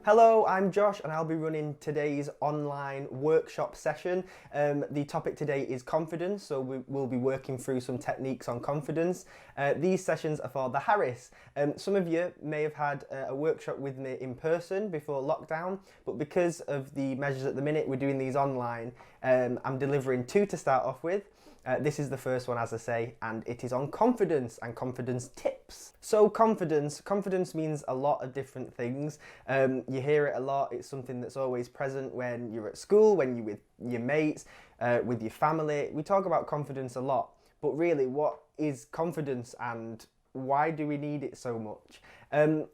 Hello, I'm Josh and I'll be running today's online workshop session. The topic today is confidence, so we'll be working through some techniques on confidence. These sessions are for the Harris. Some of you may have had a workshop with me in person before lockdown, but because of the measures at the minute, we're doing these online. I'm delivering two to start off with. This is the first one, as I say, and it is on confidence and confidence tips. So confidence means a lot of different things. You hear it a lot. It's something that's always present when you're at school, when you're with your mates, with your family. We talk about confidence a lot, but really, what is confidence and why do we need it so much?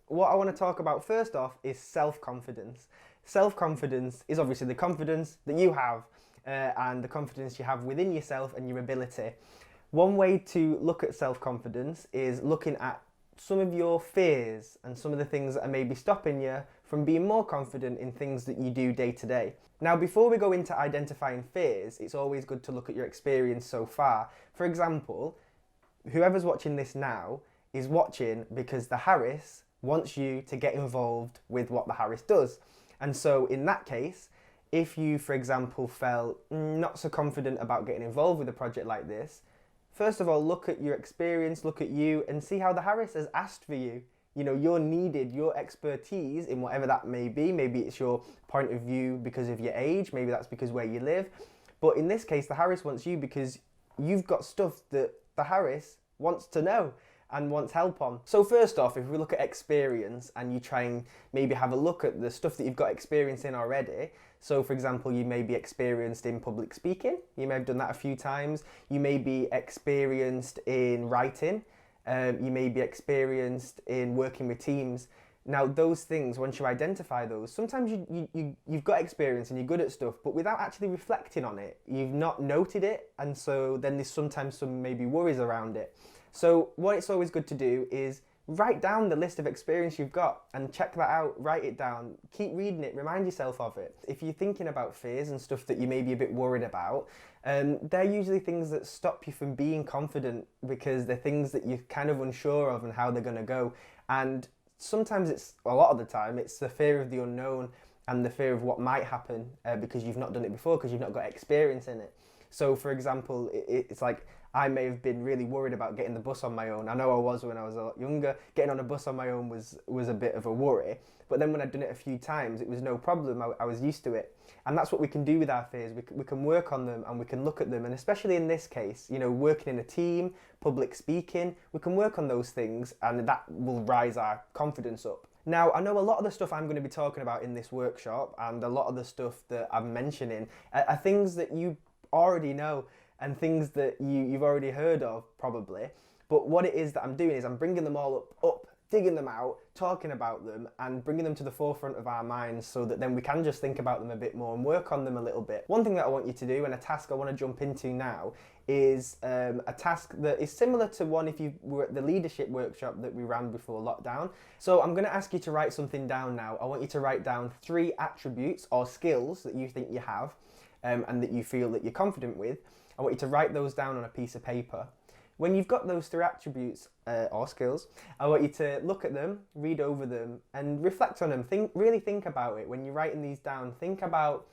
What I want to talk about first off is self-confidence. Self-confidence is obviously the confidence that you have and the confidence you have within yourself and your ability. One way to look at self-confidence is looking at some of your fears and some of the things that are maybe stopping you from being more confident in things that you do day to day. Now, before we go into identifying fears, it's always good to look at your experience so far. For example, whoever's watching this now is watching because the Harris wants you to get involved with what the Harris does. And so in that case, if you, for example, felt not so confident about getting involved with a project like this, first of all, look at your experience, look at you, and see how the Harris has asked for you. You know, you're needed, your expertise in whatever that may be. Maybe it's your point of view because of your age, maybe that's because where you live. But in this case, the Harris wants you because you've got stuff that the Harris wants to know and wants help on. So first off, if we look at experience and you try and maybe have a look at the stuff that you've got experience in already. So for example, you may be experienced in public speaking. You may have done that a few times. You may be experienced in writing. You may be experienced in working with teams. Now those things, once you identify those, sometimes you've got experience and you're good at stuff, but without actually reflecting on it, you've not noted it, and so then there's sometimes some maybe worries around it. So what it's always good to do is write down the list of experience you've got and check that out, write it down, keep reading it, remind yourself of it. If you're thinking about fears and stuff that you may be a bit worried about, they're usually things that stop you from being confident because they're things that you're kind of unsure of and how they're going to go. And sometimes a lot of the time, it's the fear of the unknown and the fear of what might happen because you've not done it before, because you've not got experience in it. So for example, it's like, I may have been really worried about getting the bus on my own. I know I was when I was a lot younger. Getting on a bus on my own was a bit of a worry. But then when I'd done it a few times, it was no problem. I was used to it. And that's what we can do with our fears. We can work on them and we can look at them. And especially in this case, you know, working in a team, public speaking, we can work on those things and that will rise our confidence up. Now, I know a lot of the stuff I'm going to be talking about in this workshop and a lot of the stuff that I'm mentioning are things that you already know and things that you've already heard of probably, but what it is that I'm doing is I'm bringing them all up, digging them out, talking about them and bringing them to the forefront of our minds so that then we can just think about them a bit more and work on them a little bit. One thing that I want you to do and a task I want to jump into now is a task that is similar to one if you were at the leadership workshop that we ran before lockdown. So I'm going to ask you to write something down now. I want you to write down 3 attributes or skills that you think you have and that you feel that you're confident with. I want you to write those down on a piece of paper. When you've got those 3 attributes or skills, I want you to look at them, read over them, and reflect on them. Really think about it. When you're writing these down, think about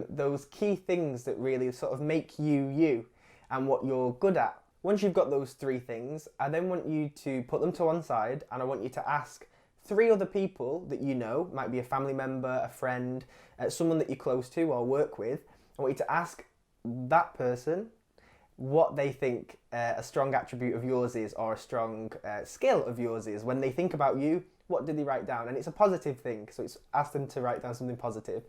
those key things that really sort of make you you and what you're good at. Once you've got those 3 things, I then want you to put them to one side and I want you to ask 3 other people that you know, might be a family member, a friend, someone that you're close to or work with. I want you to ask that person what they think a strong attribute of yours is or a strong skill of yours is. When they think about you, what do they write down? And it's a positive thing, so it's ask them to write down something positive.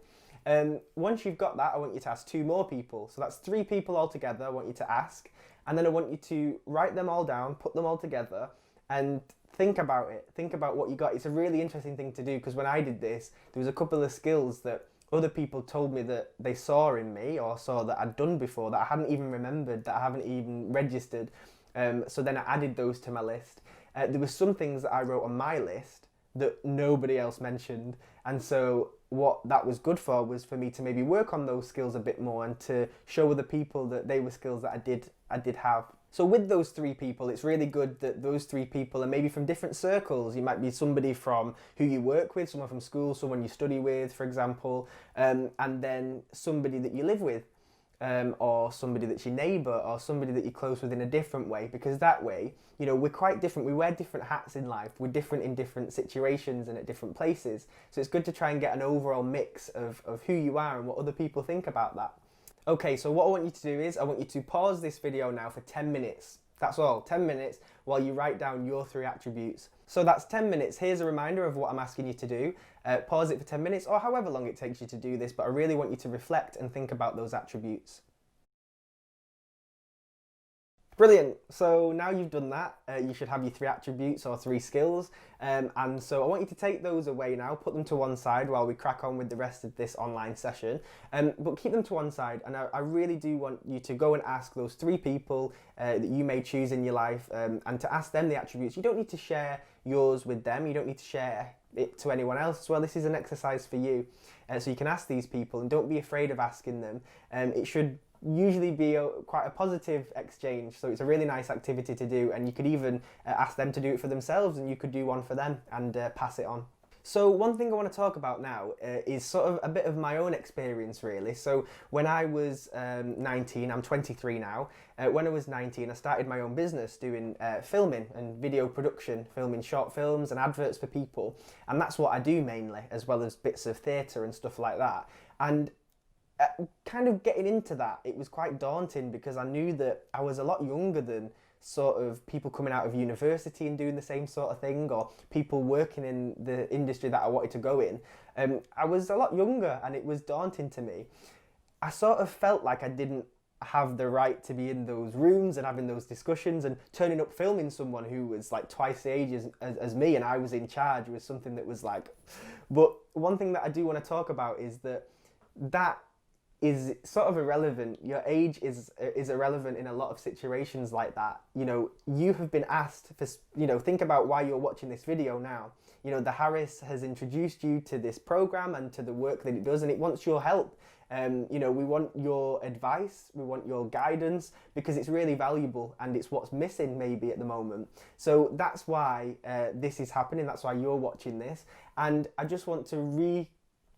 Once you've got that, I want you to ask 2 more people. So that's 3 people altogether I want you to ask. And then I want you to write them all down, put them all together and think about it. Think about what you got. It's a really interesting thing to do because when I did this, there was a couple of skills that other people told me that they saw in me or saw that I'd done before that I hadn't even remembered, that I haven't even registered. So then I added those to my list. There were some things that I wrote on my list that nobody else mentioned. And so what that was good for was for me to maybe work on those skills a bit more and to show other people that they were skills that I did have. So with those three people, it's really good that those three people are maybe from different circles. You might be somebody from who you work with, someone from school, someone you study with, for example, and then somebody that you live with, or somebody that's your neighbour, or somebody that you're close with in a different way, because that way, we're quite different. We wear different hats in life. We're different in different situations and at different places. So it's good to try and get an overall mix of who you are and what other people think about that. Okay, so what I want you to do is I want you to pause this video now for 10 minutes. That's all, 10 minutes while you write down your 3 attributes. So that's 10 minutes. Here's a reminder of what I'm asking you to do. Pause it for 10 minutes or however long it takes you to do this, but I really want you to reflect and think about those attributes. Brilliant. So now you've done that, you should have your 3 attributes or 3 skills. And so I want you to take those away now, put them to one side while we crack on with the rest of this online session. But keep them to one side. And I really do want you to go and ask those 3 people that you may choose in your life and to ask them the attributes. You don't need to share yours with them. You don't need to share it to anyone else as well. This is an exercise for you. So you can ask these people and don't be afraid of asking them. It should usually be quite a positive exchange, so it's a really nice activity to do, and you could even ask them to do it for themselves, and you could do one for them and pass it on. So one thing I want to talk about now is sort of a bit of my own experience really. So when I was 19, I'm 23 now, when I was 19 I started my own business doing filming and video production, filming short films and adverts for people, and that's what I do mainly, as well as bits of theatre and stuff like that. And kind of getting into that, it was quite daunting because I knew that I was a lot younger than sort of people coming out of university and doing the same sort of thing, or people working in the industry that I wanted to go in. I was a lot younger and it was daunting to me. I sort of felt like I didn't have the right to be in those rooms and having those discussions, and turning up filming someone who was like twice the age as me and I was in charge was something that was like... But one thing that I do want to talk about is that is sort of irrelevant. Your age is irrelevant in a lot of situations like that. You have been asked for, think about why you're watching this video now. The Harris has introduced you to this program and to the work that it does, and it wants your help. We want your advice, we want your guidance, because it's really valuable and it's what's missing maybe at the moment. So that's why this is happening, that's why you're watching this, and I just want to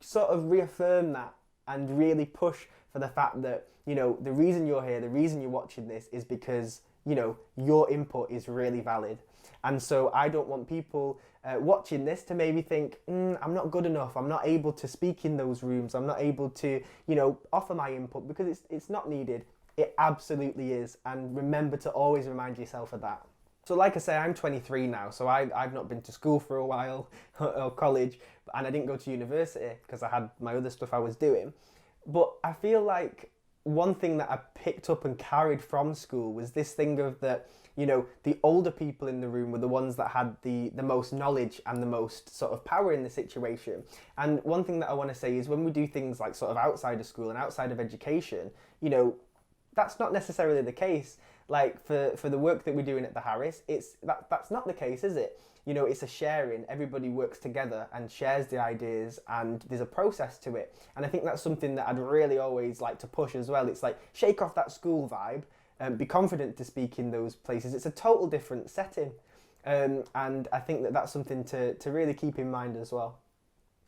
sort of reaffirm that and really push for the fact that, the reason you're here, the reason you're watching this is because, your input is really valid. And so I don't want people watching this to maybe think, I'm not good enough, I'm not able to speak in those rooms, I'm not able to, offer my input, because it's not needed. It absolutely is. And remember to always remind yourself of that. So like I say, I'm 23 now, so I've not been to school for a while, or college, and I didn't go to university because I had my other stuff I was doing. But I feel like one thing that I picked up and carried from school was this thing of that, the older people in the room were the ones that had the most knowledge and the most sort of power in the situation. And one thing that I want to say is when we do things like sort of outside of school and outside of education, that's not necessarily the case. Like for the work that we're doing at the Harris, that's not the case, is it? It's a sharing. Everybody works together and shares the ideas, and there's a process to it. And I think that's something that I'd really always like to push as well. It's like, shake off that school vibe and be confident to speak in those places. It's a total different setting. And I think that that's something to really keep in mind as well.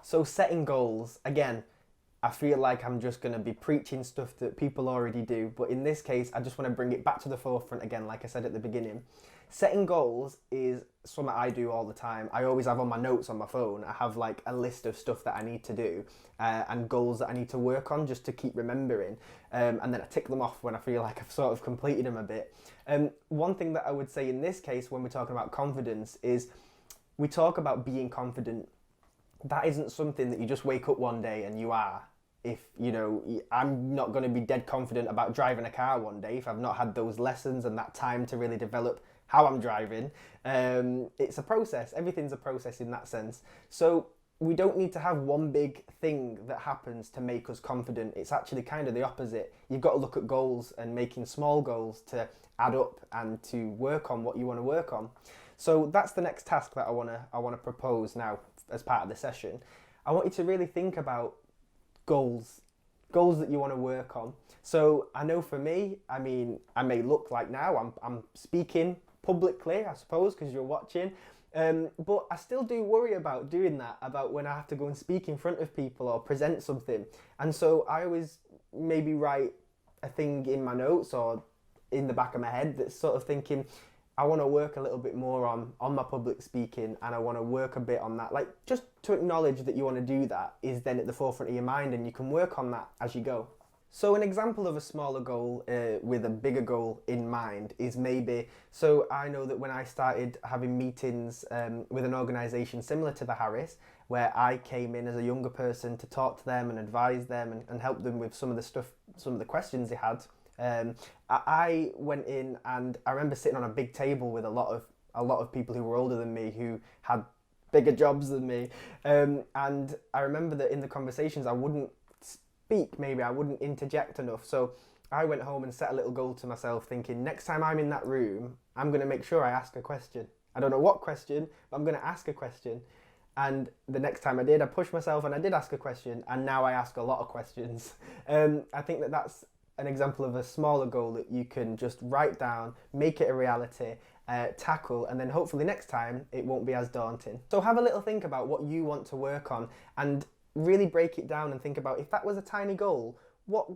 So setting goals, again, I feel like I'm just going to be preaching stuff that people already do, but in this case, I just want to bring it back to the forefront again, like I said at the beginning. Setting goals is something I do all the time. I always have on my notes on my phone, I have like a list of stuff that I need to do and goals that I need to work on just to keep remembering. And then I tick them off when I feel like I've sort of completed them a bit. One thing that I would say in this case, when we're talking about confidence, is we talk about being confident. That isn't something that you just wake up one day and you are. If, I'm not going to be dead confident about driving a car one day if I've not had those lessons and that time to really develop how I'm driving. It's a process. Everything's a process in that sense. So we don't need to have one big thing that happens to make us confident. It's actually kind of the opposite. You've got to look at goals and making small goals to add up and to work on what you want to work on. So that's the next task that I want to propose now as part of the session. I want you to really think about goals goals that you want to work on. So I know for me, I mean, I may look like now I'm speaking publicly, I suppose, because you're watching. But I still do worry about doing that, about when I have to go and speak in front of people or present something. And so I always maybe write a thing in my notes or in the back of my head that's sort of thinking, I want to work a little bit more on my public speaking, and I want to work a bit on that. Like, just to acknowledge that you want to do that is then at the forefront of your mind, and you can work on that as you go. So an example of a smaller goal with a bigger goal in mind is maybe, so I know that when I started having meetings with an organisation similar to the Harris, where I came in as a younger person to talk to them and advise them and help them with some of the stuff, some of the questions they had, I went in and I remember sitting on a big table with a lot of people who were older than me, who had bigger jobs than me, and I remember that in the conversations I wouldn't speak, maybe I wouldn't interject enough. So I went home and set a little goal to myself, thinking next time I'm in that room, I'm going to make sure I ask a question. I don't know what question, but I'm going to ask a question. And the next time I did, I pushed myself and I did ask a question, and now I ask a lot of questions. I think that that's an example of a smaller goal that you can just write down, make it a reality, tackle, and then hopefully next time it won't be as daunting. So have a little think about what you want to work on and really break it down and think about, if that was a tiny goal, what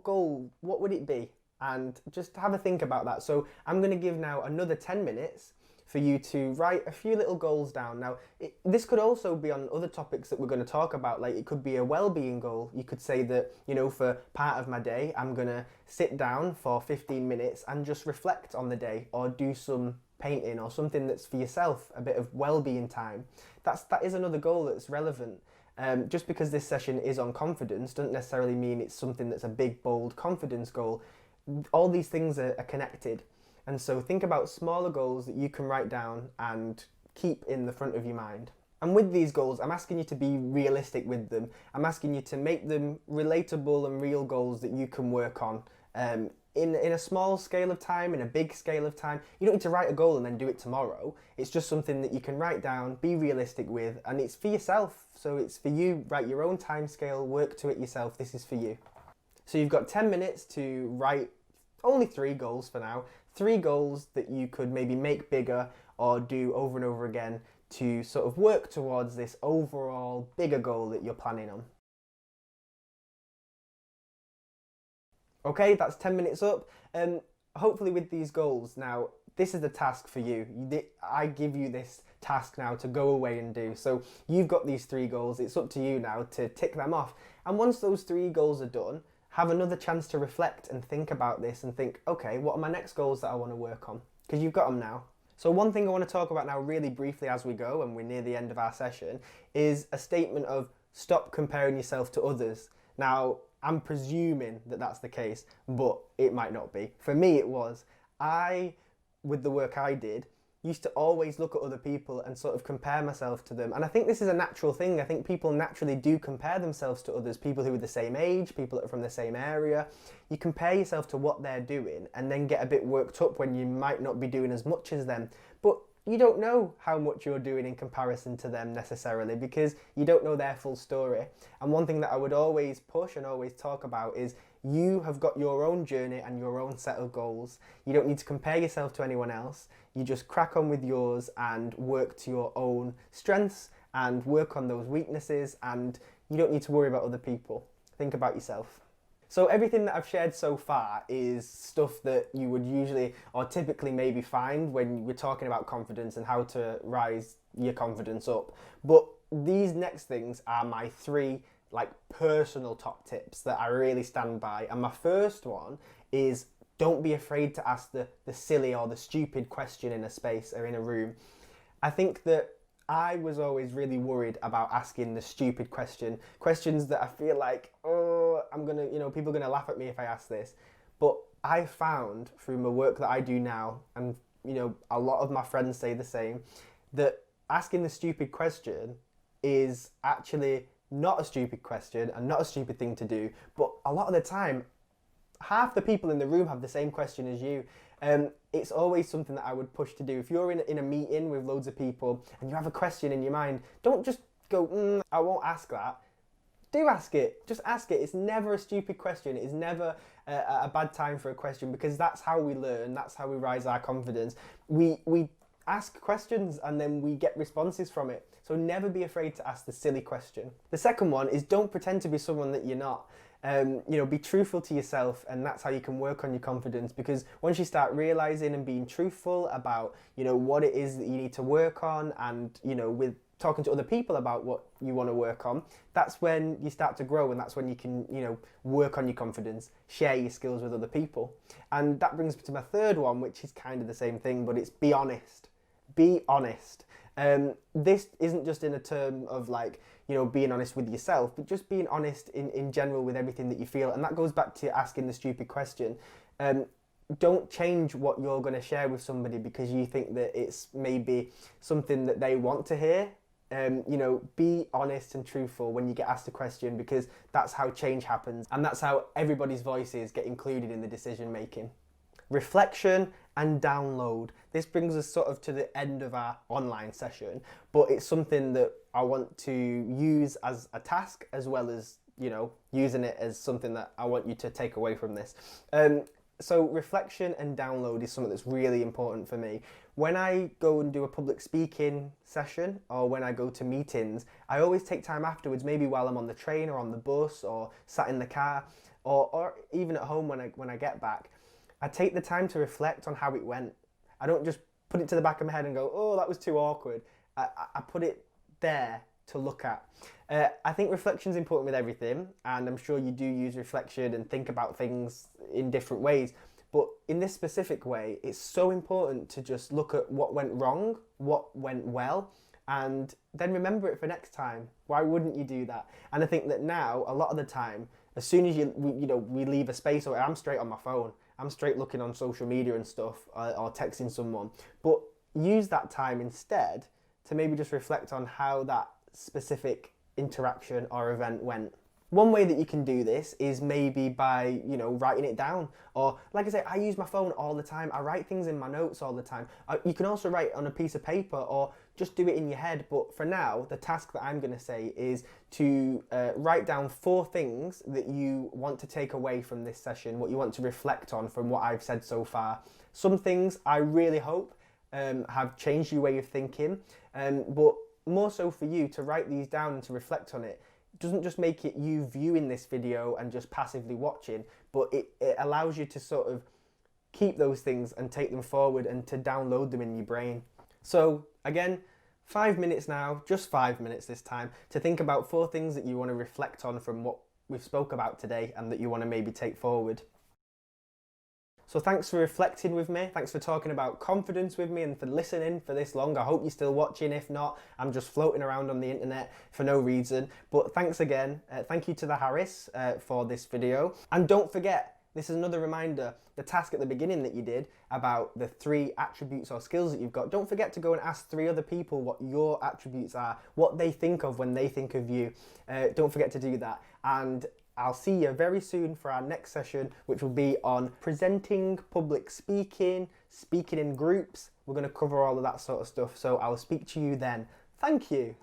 would it be? And just have a think about that. So I'm going to give now another 10 minutes for you to write a few little goals down. Now, this could also be on other topics that we're going to talk about, like it could be a well-being goal. You could say that, you know, for part of my day, I'm going to sit down for 15 minutes and just reflect on the day, or do some painting or something that's for yourself, a bit of well-being time. That is another goal that's relevant. Just because this session is on confidence doesn't necessarily mean it's something that's a big, bold confidence goal. All these things are connected. And so think about smaller goals that you can write down and keep in the front of your mind. And with these goals, I'm asking you to be realistic with them. I'm asking you to make them relatable and real goals that you can work on in a small scale of time, in a big scale of time. You don't need to write a goal and then do it tomorrow. It's just something that you can write down, be realistic with, and it's for yourself. So it's for you, write your own time scale, work to it yourself. This is for you. So you've got 10 minutes to write only 3 goals for now. 3 goals that you could maybe make bigger or do over and over again to sort of work towards this overall bigger goal that you're planning on. Okay, that's 10 minutes up. Hopefully with these goals, now this is the task for you. I give you this task now to go away and do. So you've got these 3 goals. It's up to you now to tick them off. And once those 3 goals are done, have another chance to reflect and think about this and think, okay, what are my next goals that I want to work on? Because you've got them now. So one thing I want to talk about now really briefly as we go, and we're near the end of our session, is a statement of stop comparing yourself to others. Now, I'm presuming that that's the case, but it might not be. For me, it was. With the work I did, used to always look at other people and sort of compare myself to them. And I think this is a natural thing. I think people naturally do compare themselves to others, people who are the same age, people that are from the same area. You compare yourself to what they're doing and then get a bit worked up when you might not be doing as much as them. But you don't know how much you're doing in comparison to them necessarily, because you don't know their full story. And one thing that I would always push and always talk about is you have got your own journey and your own set of goals. You don't need to compare yourself to anyone else. You just crack on with yours and work to your own strengths and work on those weaknesses, and you don't need to worry about other people. Think about yourself. So everything that I've shared so far is stuff that you would usually or typically maybe find when we're talking about confidence and how to rise your confidence up. But these next things are my 3 personal top tips that I really stand by. And my first one is, don't be afraid to ask the silly or the stupid question in a space or in a room. I think that I was always really worried about asking the stupid questions that I feel like, people are gonna laugh at me if I ask this. But I found through my work that I do now, and a lot of my friends say the same, that asking the stupid question is actually not a stupid question and not a stupid thing to do. But a lot of the time, half the people in the room have the same question as you. It's always something that I would push to do. If you're in a meeting with loads of people and you have a question in your mind, don't just go, I won't ask that. do ask it. Just ask it. It's never a stupid question. It is never a bad time for a question, because that's how we learn. That's how we rise our confidence. We ask questions and then we get responses from it. So never be afraid to ask the silly question. The second one is, don't pretend to be someone that you're not. Be truthful to yourself, and that's how you can work on your confidence, because once you start realizing and being truthful about, what it is that you need to work on, and, with talking to other people about what you want to work on, that's when you start to grow, and that's when you can, work on your confidence, share your skills with other people. And that brings me to my third one, which is kind of the same thing, but it's be honest. Be honest. This isn't just in a term of being honest with yourself, but just being honest in general with everything that you feel. And that goes back to asking the stupid question. Don't change what you're going to share with somebody because you think that it's maybe something that they want to hear. Be honest and truthful when you get asked a question, because that's how change happens, and that's how everybody's voices get included in the decision making. Reflection and download. This brings us sort of to the end of our online session, but it's something that I want to use as a task, as well as, using it as something that I want you to take away from this. So reflection and download is something that's really important for me. When I go and do a public speaking session, or when I go to meetings, I always take time afterwards, maybe while I'm on the train or on the bus or sat in the car, or even at home when I get back. I take the time to reflect on how it went. I don't just put it to the back of my head and go, oh, that was too awkward. I put it there to look at. I think reflection is important with everything, and I'm sure you do use reflection and think about things in different ways. But in this specific way, it's so important to just look at what went wrong, what went well, and then remember it for next time. Why wouldn't you do that? And I think that now, a lot of the time, as soon as we leave a space, or I'm straight on my phone, I'm straight looking on social media and stuff, or texting someone. But use that time instead to maybe just reflect on how that specific interaction or event went. One way that you can do this is maybe by, writing it down. Or, like I say, I use my phone all the time. I write things in my notes all the time. You can also write on a piece of paper, or just do it in your head. But for now, the task that I'm going to say is to write down 4 things that you want to take away from this session, what you want to reflect on from what I've said so far. Some things I really hope have changed your way of thinking, but more so for you to write these down and to reflect on it. Doesn't just make it you viewing this video and just passively watching, but it allows you to sort of keep those things and take them forward and to download them in your brain. So again, 5 minutes now, just 5 minutes this time, to think about 4 things that you want to reflect on from what we've spoke about today and that you want to maybe take forward. So thanks for reflecting with me. Thanks for talking about confidence with me and for listening for this long. I hope you're still watching. If not, I'm just floating around on the internet for no reason. But thanks again. Thank you to the Harris for this video. And don't forget, this is another reminder, the task at the beginning that you did about the 3 attributes or skills that you've got. Don't forget to go and ask 3 other people what your attributes are, what they think of when they think of you. Don't forget to do that. And I'll see you very soon for our next session, which will be on presenting, public speaking, speaking in groups. We're going to cover all of that sort of stuff. So I'll speak to you then. Thank you.